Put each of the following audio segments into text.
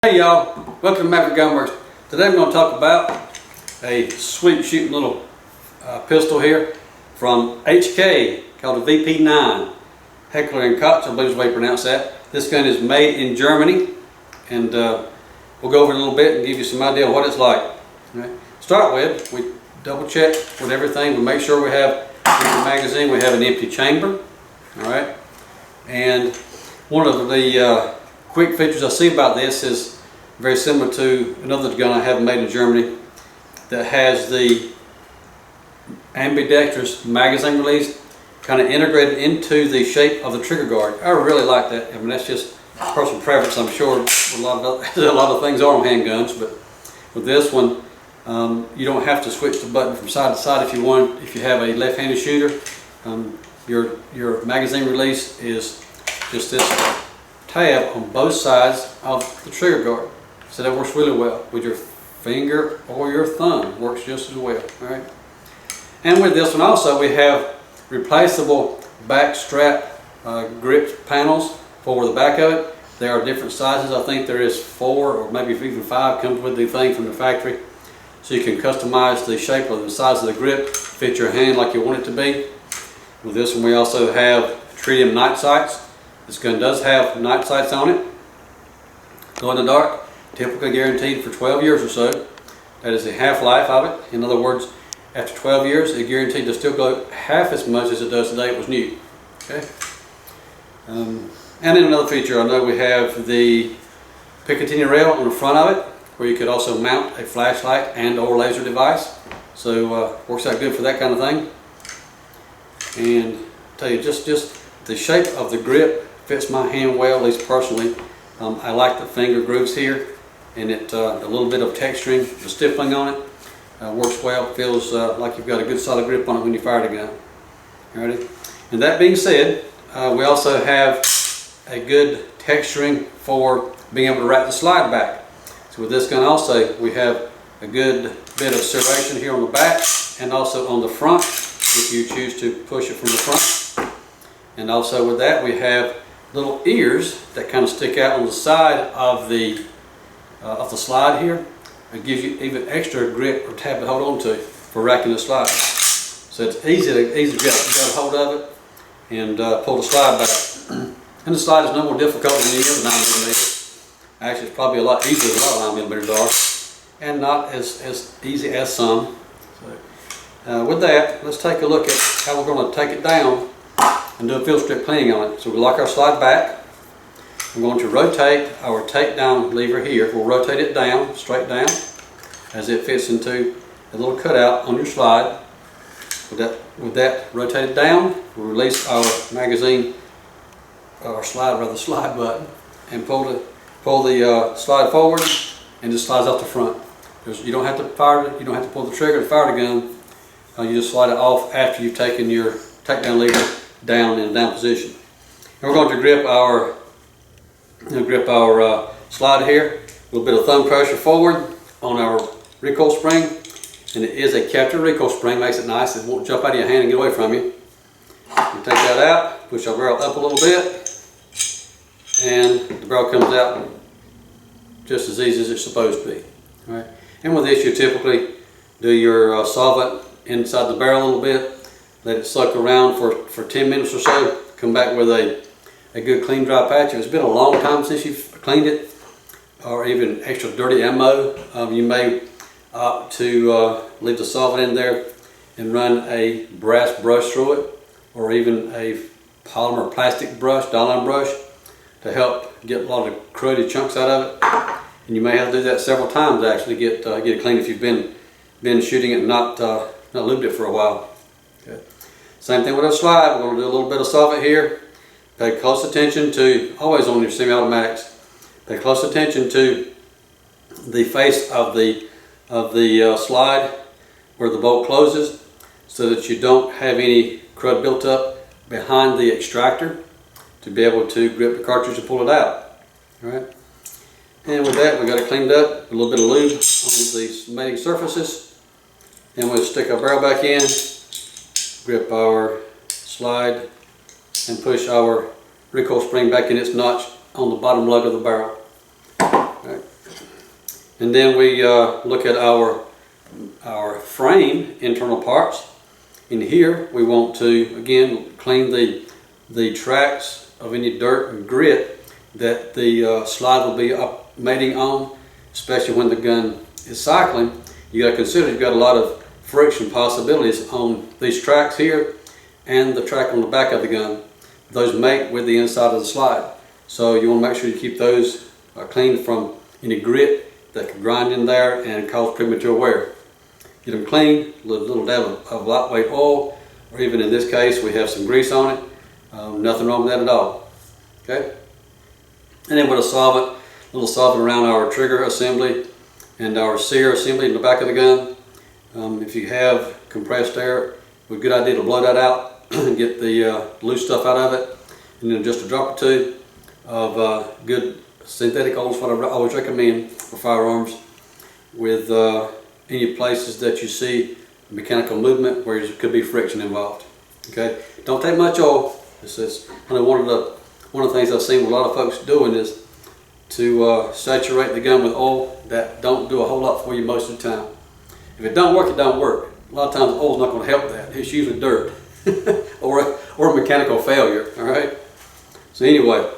Hey y'all, welcome to Maverick Gunworks. Today I'm going to talk about a sweet shooting little pistol here from H&K called the Vp9. Heckler & Koch, I believe is the way you pronounce that. This gun is made in Germany, and we'll go over it a little bit and give you some idea of what it's like. Right. Start with, we double check with everything. We make sure we have in the magazine, we have an empty chamber. Alright, and one of the quick features I see about this is very similar to another gun I have made in Germany that has the ambidextrous magazine release kind of integrated into the shape of the trigger guard. I really like that. I mean, that's just personal preference, I'm sure. A lot of things are on handguns, but with this one, you don't have to switch the button from side to side if you want. If you have a left-handed shooter, your magazine release is just this tab on both sides of the trigger guard. So that works really well with your finger or your thumb. Works just as well. All right. And with this one also, we have replaceable back strap grip panels for the back of it. There are different sizes. I think there is 4 or maybe even 5 comes with the thing from the factory. So you can customize the shape or the size of the grip, fit your hand like you want it to be. With this one we also have Tritium night sights. This gun does have night sights on it. Glow in the dark, typically guaranteed for 12 years or so. That is the half-life of it. In other words, after 12 years, it's guaranteed to still glow half as much as it does the day it was new. Okay. And then another feature, I know we have the Picatinny rail on the front of it, where you could also mount a flashlight and or laser device. So works out good for that kind of thing. And I'll tell you, just the shape of the grip fits my hand well, at least personally. I like the finger grooves here, and it a little bit of texturing, the stippling on it works well. Feels like you've got a good solid grip on it when you fire the gun. Alrighty. And that being said, we also have a good texturing for being able to wrap the slide back. So with this gun also, we have a good bit of serration here on the back and also on the front, if you choose to push it from the front. And also with that, we have little ears that kind of stick out on the side of the slide here. It gives you even extra grip or tab to hold on to for racking the slide. So it's easy to get a hold of it and pull the slide back. And the slide is no more difficult than any other 9mm. Actually, it's probably a lot easier than a lot of 9mm are, and not as easy as some. So, with that, let's take a look at how we're going to take it down and do a field strip cleaning on it. So we lock our slide back. We're going to rotate our takedown lever here. We'll rotate it down, straight down, as it fits into a little cutout on your slide. With that rotated down, we'll release our magazine, or slide button, and pull the slide forward, and just slides off the front. You don't have to fire it. You don't have to pull the trigger to fire the gun. You just slide it off after you've taken your takedown lever down in a down position. And we're going to grip our slide here. A little bit of thumb pressure forward on our recoil spring, and it is a captured recoil spring. Makes it nice. It won't jump out of your hand and get away from you. You take that out, push our barrel up a little bit, and the barrel comes out just as easy as it's supposed to be. All right. And with this, you typically do your solvent inside the barrel a little bit. Let it soak around for 10 minutes or so. Come back with a good clean dry patch. If it's been a long time since you've cleaned it, or even extra dirty ammo, you may opt to leave the solvent in there and run a brass brush through it, or even a polymer plastic brush, dial-line brush, to help get a lot of cruddy chunks out of it. And you may have to do that several times to actually get it clean if you've been shooting it and not lubed it for a while. Okay. Same thing with our slide. We're going to do a little bit of solvent here. Pay close attention to, always on your semi-automatics, pay close attention to the face of the slide where the bolt closes, so that you don't have any crud built up behind the extractor to be able to grip the cartridge and pull it out. All right. And with that, we got it cleaned up, a little bit of lube on the mating surfaces, and we'll stick our barrel back in, grip our slide, and push our recoil spring back in its notch on the bottom lug of the barrel. All right. And then we look at our frame internal parts. In here we want to again clean the tracks of any dirt and grit that the slide will be mating on, especially when the gun is cycling. You got to consider you've got a lot of friction possibilities on these tracks here and the track on the back of the gun. Those mate with the inside of the slide, so you want to make sure you keep those clean from any grit that can grind in there and cause premature wear. Get them clean, a little dab of lightweight oil, or even in this case we have some grease on it. Nothing wrong with that at all. Okay, and then with a little solvent around our trigger assembly and our sear assembly in the back of the gun. If you have compressed air, it's a good idea to blow that out and get the loose stuff out of it. And then just a drop or two of good synthetic oil is what I always recommend for firearms with any places that you see mechanical movement where there could be friction involved. Okay, don't take much oil. This is one of the things I've seen a lot of folks doing is to saturate the gun with oil. That don't do a whole lot for you most of the time. If it don't work, it don't work. A lot of times oil's not going to help that. It's usually dirt or a mechanical failure. All right. So anyway,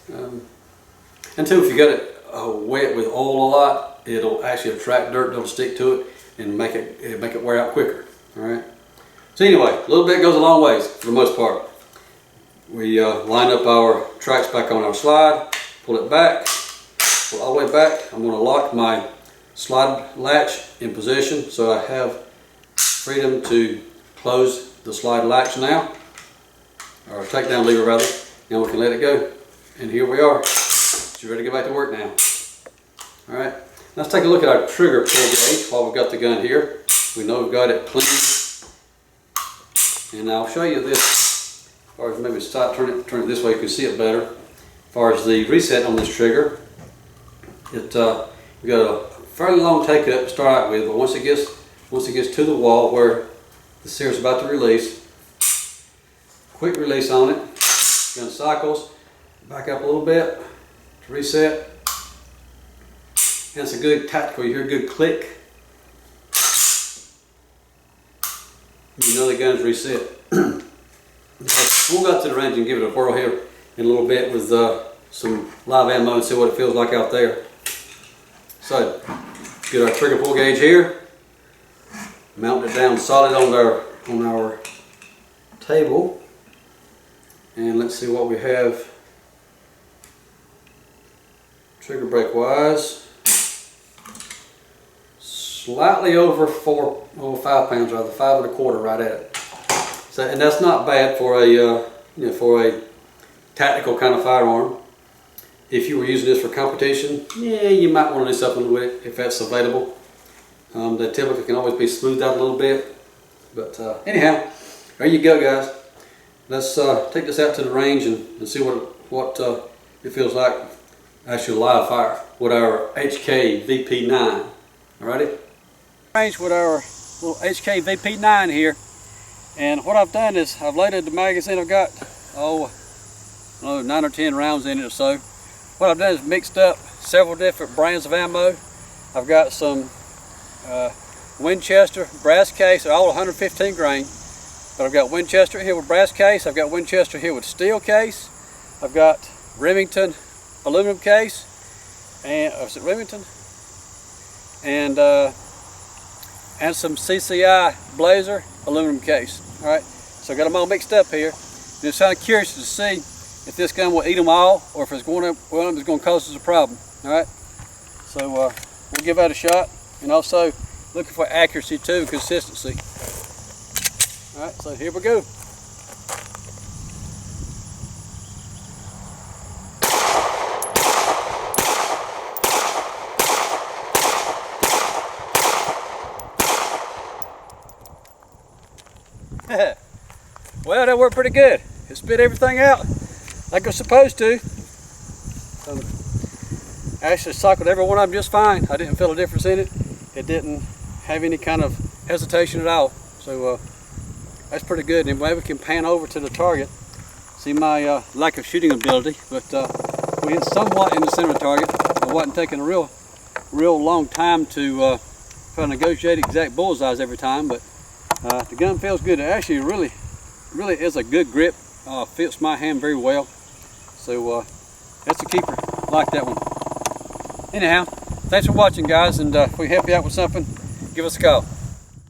and two, if you got it wet with oil a lot, it'll actually attract dirt. It'll stick to it and make it wear out quicker. All right. So anyway, a little bit goes a long ways for the most part. We line up our tracks back on our slide, pull it back, pull all the way back. I'm going to lock my slide latch in position so I have freedom to close the slide latch now, or takedown lever rather, and we can let it go. And here we are. You're ready to get back to work now. All right, let's take a look at our trigger pull gauge while we've got the gun here. We know we've got it clean, and I'll show you this, or maybe turn it this way you can see it better. As far as the reset on this trigger, we've got a fairly long take up to start out with, but once it gets to the wall where the sear is about to release, quick release on it. Gun cycles, back up a little bit to reset. And it's a good tactical. You hear a good click. You know the gun's reset. We'll go to the range and give it a whirl here in a little bit with some live ammo and see what it feels like out there. So, get our trigger pull gauge here, mount it down solid on our table, and let's see what we have trigger brake wise. Slightly over 5 pounds, rather 5 1/4 right at it. So, and that's not bad for a tactical kind of firearm. If you were using this for competition, yeah, you might want to do something with it if that's available. They typically can always be smoothed out a little bit. But anyhow, there you go, guys. Let's take this out to the range and see what it feels like actually live fire with our H&K Vp9. Alrighty? Range with our little H&K Vp9 here. And what I've done is I've loaded the magazine. I've got 9 or 10 rounds in it or so. What I've done is mixed up several different brands of ammo. I've got some Winchester brass case, all 115 grain. But I've got Winchester here with brass case. I've got Winchester here with steel case. I've got Remington aluminum case, and is it Remington? And some CCI Blazer aluminum case. All right, so I got them all mixed up here. And it's kind of curious to see if this gun will eat them all, or if it's going to cause us a problem. All right, so we'll give that a shot, and also looking for accuracy too, and consistency. All right, so here we go. Well, that worked pretty good. It spit everything out like it's supposed to. Actually cycled every one of them just fine. I didn't feel a difference in it. It didn't have any kind of hesitation at all. So that's pretty good. And maybe we can pan over to the target. See my lack of shooting ability, but we hit somewhat in the center of the target. I wasn't taking a real real long time to try to negotiate exact bullseyes every time, but the gun feels good. It actually really is a good grip. Fits my hand very well. So that's a keeper. I like that one. Anyhow, thanks for watching, guys, and if we help you out with something, give us a call.